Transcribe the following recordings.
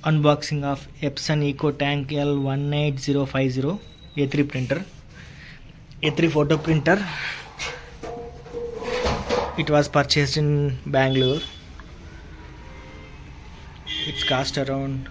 Unboxing of Epson EcoTank L18050 A3 printer, A3 photo printer. It was purchased in Bangalore. It's cost around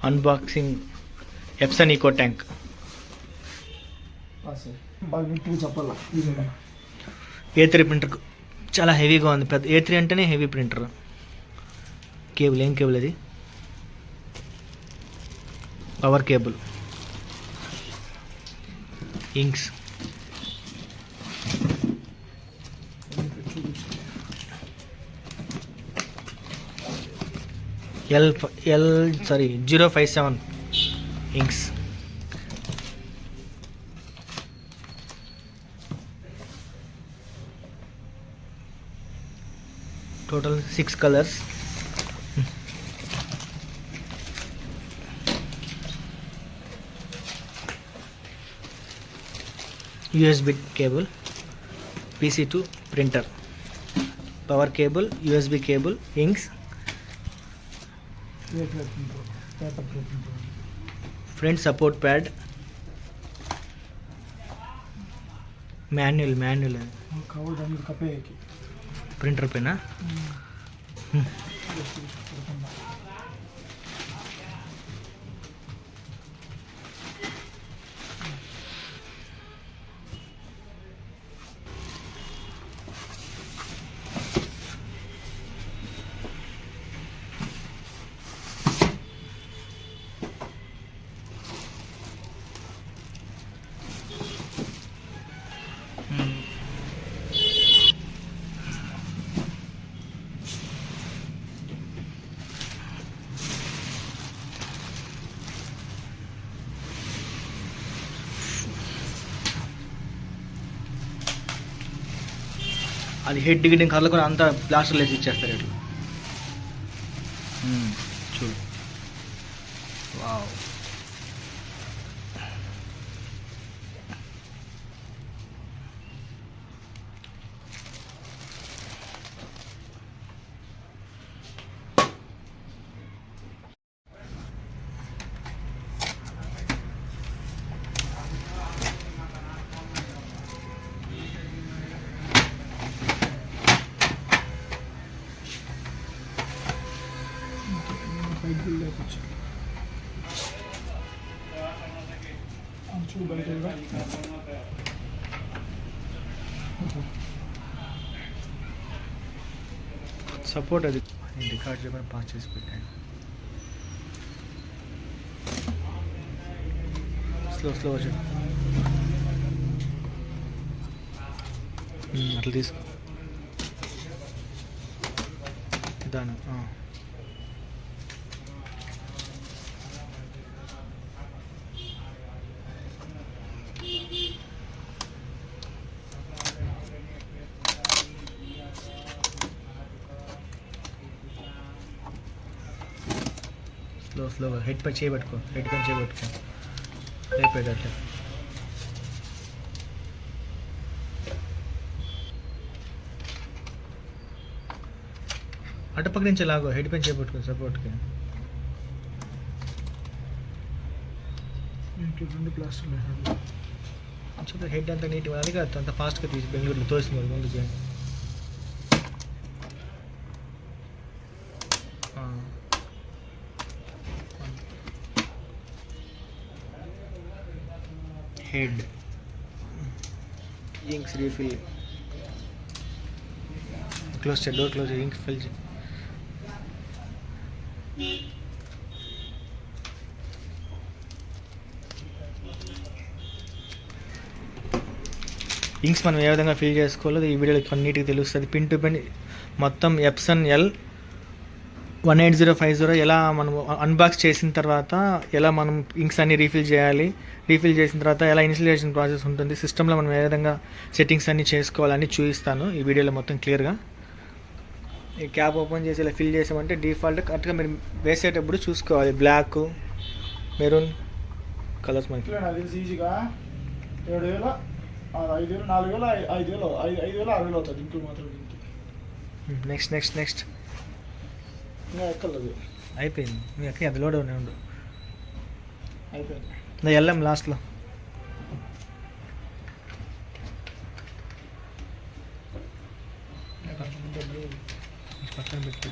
unboxing Epson EcoTank. A3 printer చాలా హెవీగా ఉంది. పెద్ద A3 అంటేనే heavy printer. Cable ఏం cable అది? Power cable. Inks L057 inks. Total 6 colors. USB cable, PC to printer, power cable, USB cable, inks, front support pad, manual printer pe na. అది head గిడ్డింగ్ కర్రలు కూడా అంతా ప్లాస్టర్ వేసి ఇచ్చేస్తారు ఇట్లా. చూడు, వావ్. సపోర్ట్ అది రికార్డ్ చేయమని పాస్ చేసి పెట్టాను. స్లో వచ్చాడు అట్లా తీసుకో. దాని స్లోగా హెడ్ పై చేయబెట్టుకో, హెడ్ పైన చేయబెట్టుకో, అయిపోయేటట్టు. అటుపక్క నుంచి లాగో, హెడ్ పైన చేయబెట్టుకో సపోర్ట్కి. ప్లాస్టర్ హెడ్ అంతా నీట్గా అది కాదు, అంత ఫాస్ట్గా తీసి బెంగళూరులో తోసింది ముందుకి. head, inks refill, close the door, close the ink fill. Inks మనం ఏ విధంగా ఫిల్ చేసుకోవాలో ఈ వీడియోలో కొన్నిటికి తెలుస్తుంది. పిన్ టు పిన్ మొత్తం ఎప్సన్ 18050 ఎలా మనం అన్బాక్స్ చేసిన తర్వాత ఎలా మనం ఇంక్స్ అన్ని రీఫిల్ చేయాలి, రీఫిల్ చేసిన తర్వాత ఎలా ఇన్స్టలేషన్ ప్రాసెస్ ఉంటుంది, సిస్టంలో మనం ఏ విధంగా సెట్టింగ్స్ అన్నీ చేసుకోవాలని చూపిస్తాను ఈ వీడియోలో మొత్తం క్లియర్గా. ఈ క్యాప్ ఓపెన్ చేసి ఇలా ఫిల్ చేసామంటే డిఫాల్ట్ కరెక్ట్గా మీరు వేసేటప్పుడు చూసుకోవాలి. బ్లాక్, మెరూన్ కలర్స్ మనకి ఈజీగా 7,000, 5,000, 4,000, 5,000, 5,000, 6,000 అవుతుంది ఇంట్లో మాత్రం. నెక్స్ట్ ఇంకా ఎక్కర్లేదు, అయిపోయింది. మీ ఎక్కడ అది లోడ్ ఉండు అయిపోయింది. వెళ్ళాం లాస్ట్లో. పక్కన పెట్టి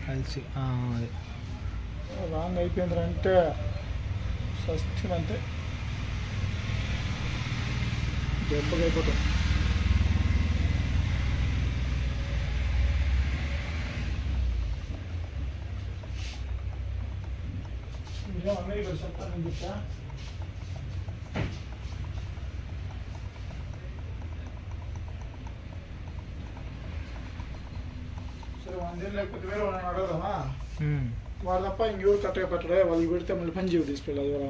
కలిసి అదే రాంగ్ అయిపోయిందంటే సస్తినంతే దెబ్బగా అయిపోతాం. అన్నీ ఇక్కడ చెప్తానని చెప్తా. సరే 100 లేకపోతే వేరే వాళ్ళని అడగదామా? వాడు తప్ప ఇంకెవరు కరెక్ట్గా పెట్టలే. వాళ్ళకి పెడితే మళ్ళీ పని చేయవు తీసుకెళ్ళి అది కూడా.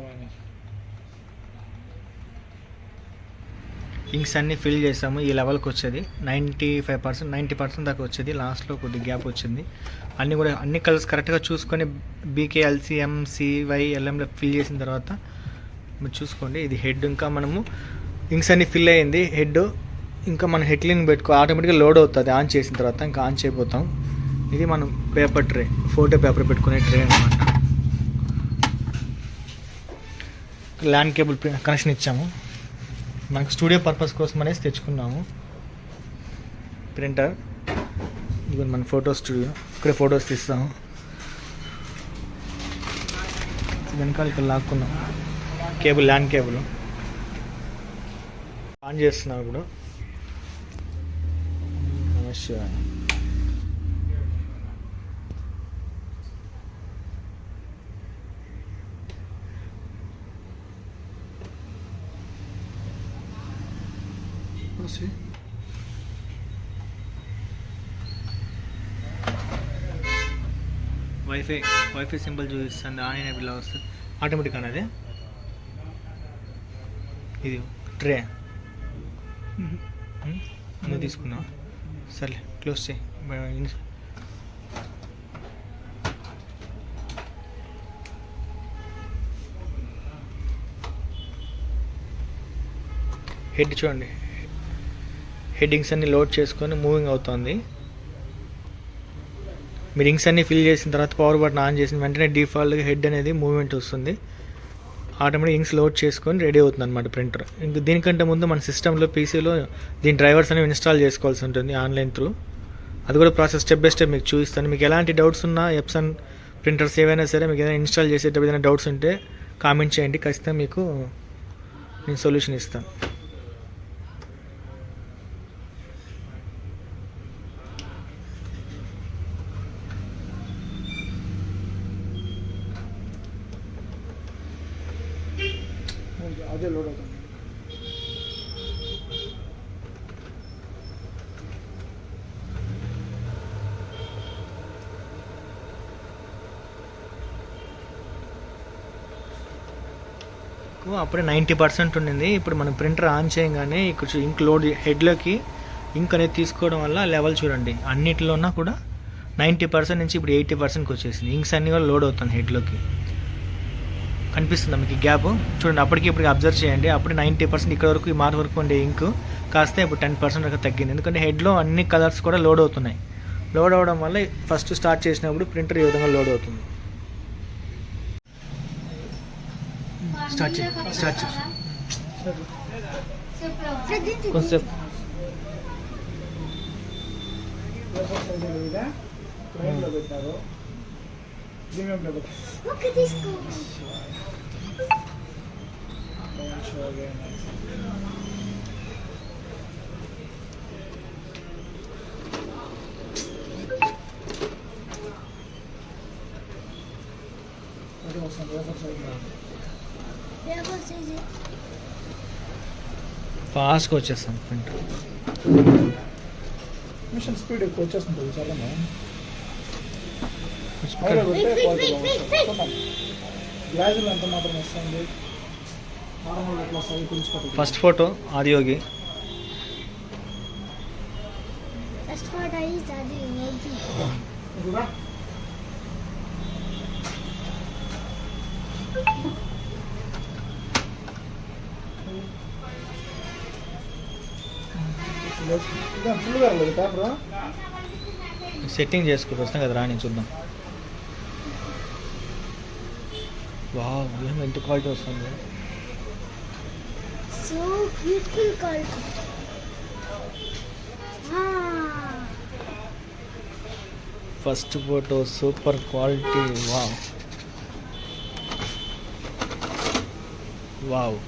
ఇంక్స్ అన్నీ ఫిల్ చేసాము. ఈ లెవెల్కి వచ్చేది 95%, 90% దాకా వచ్చేది. లాస్ట్లో కొద్ది గ్యాప్ వచ్చింది. అన్ని కలర్స్ కరెక్ట్గా చూసుకొని బీకే, ఎల్సీఎం, సివై, ఎల్ఎంలో ఫిల్ చేసిన తర్వాత మీరు చూసుకోండి. ఇది హెడ్. ఇంకా మనము ఇంక్స్ అన్నీ ఫిల్ అయ్యింది హెడ్. ఇంకా మనం హెడ్లైన్ పెట్టుకో, ఆటోమేటిక్గా లోడ్ అవుతుంది ఆన్ చేసిన తర్వాత. ఇంకా ఆన్ చేయబోతాం. ఇది మనం పేపర్ ట్రే, ఫోటో పేపర్ పెట్టుకునే ట్రే అనమాట. ల్యాన్ కేబుల్ కనెక్షన్ ఇచ్చాము. మనకు స్టూడియో పర్పస్ కోసం అనేసి తెచ్చుకున్నాము ప్రింటర్. ఇది మన ఫోటో స్టూడియో, ఇక్కడే ఫొటోస్ తీస్తాము. వెనకాల ఇక్కడ లాక్కున్నాం కేబుల్, ల్యాన్ కేబుల్ ఆన్ చేస్తున్నాం ఇప్పుడు. నమస్తే. వైఫై సింబల్ చూపిస్తుంది. ఆన్ అయిన ఇలా వస్తుంది ఆటోమేటిక్ అన్నది. ఇది ట్రే నువ్వు తీసుకున్నావు, సర్లే క్లోజ్ చేయి. హెడ్ చూడండి, హెడ్డింగ్స్ అన్ని లోడ్ చేసుకొని మూవింగ్ అవుతుంది. మీరు ఇంక్స్ అన్ని ఫిల్ చేసిన తర్వాత పవర్ బటన్ ఆన్ చేసిన వెంటనే డిఫాల్ట్గా హెడ్ అనేది మూవ్మెంట్ వస్తుంది. ఆటోమేటిక్ ఇంక్స్ లోడ్ చేసుకొని రెడీ అవుతుంది అనమాట ప్రింటర్. ఇంక దీనికంటే ముందు మన సిస్టంలో, పీసీలో దీని డ్రైవర్స్ అనేవి ఇన్స్టాల్ చేసుకోవాల్సి ఉంటుంది ఆన్లైన్ త్రూ. అది కూడా ప్రాసెస్ స్టెప్ బై స్టెప్ మీకు చూపిస్తాను. మీకు ఎలాంటి డౌట్స్ ఉన్నా, ఎప్సన్ ప్రింటర్స్ ఏవైనా సరే మీకు ఏదైనా ఇన్స్టాల్ చేసేటప్పుడు ఏదైనా డౌట్స్ ఉంటే కామెంట్ చేయండి, ఖచ్చితంగా మీకు నేను సొల్యూషన్ ఇస్తాను. అదే లోడ్ అవుతుంది. అప్పుడే 90% ఉండింది. ఇప్పుడు మనం ప్రింటర్ ఆన్ చేయగానే ఇక్కడ ఇంక్ లోడ్ హెడ్లోకి ఇంక్ అనేది తీసుకోవడం వల్ల లెవెల్ చూడండి, అన్నిటిలోనా కూడా 90% నుంచి ఇప్పుడు 80%కి వచ్చేసింది. ఇంక్స్ అన్నీ కూడా లోడ్ అవుతుంది హెడ్లోకి. కనిపిస్తుందా మీకు గ్యాప్? చూడండి, అప్పటికి ఇప్పటికి అబ్జర్వ్ చేయండి. అప్పుడు 90% ఇక్కడ వరకు, ఈ మార్క్ వరకు ఉండే ఇంక్ కాస్త ఇప్పుడు 10% వరకు తగ్గింది. ఎందుకంటే హెడ్లో అన్ని కలర్స్ కూడా లోడ్ అవుతున్నాయి. లోడ్ అవ్వడం వల్ల ఫస్ట్ స్టార్ట్ చేసినప్పుడు ప్రింటర్ ఈ విధంగా లోడ్ అవుతుంది. స్టార్ట్ కొంచెం నీట్గా వస్తుంది వేసర్ సైజ్ కాదు. ఫాస్ట్గా వచ్చేస్తాం ప్రింటర్. మిషన్ స్పీడ్ ఎక్కువ వచ్చేస్తుంది చాలా గ్లాజులు ఎంత మాత్రం వస్తుంది నార్మల్ ఎట్లా వస్తుంది పిలుచుకోవాలి. First photo Adiyogi. ఇదిగా ఇదా ఫుల్గా లేదు పేపర్. సెట్టింగ్ చేసుకుని వస్తాం కదా రాని చూద్దాం. వావ్ ఏం ఎంత క్వాలిటీ వస్తుంది. So beautiful quality. First photo super quality. Wow wow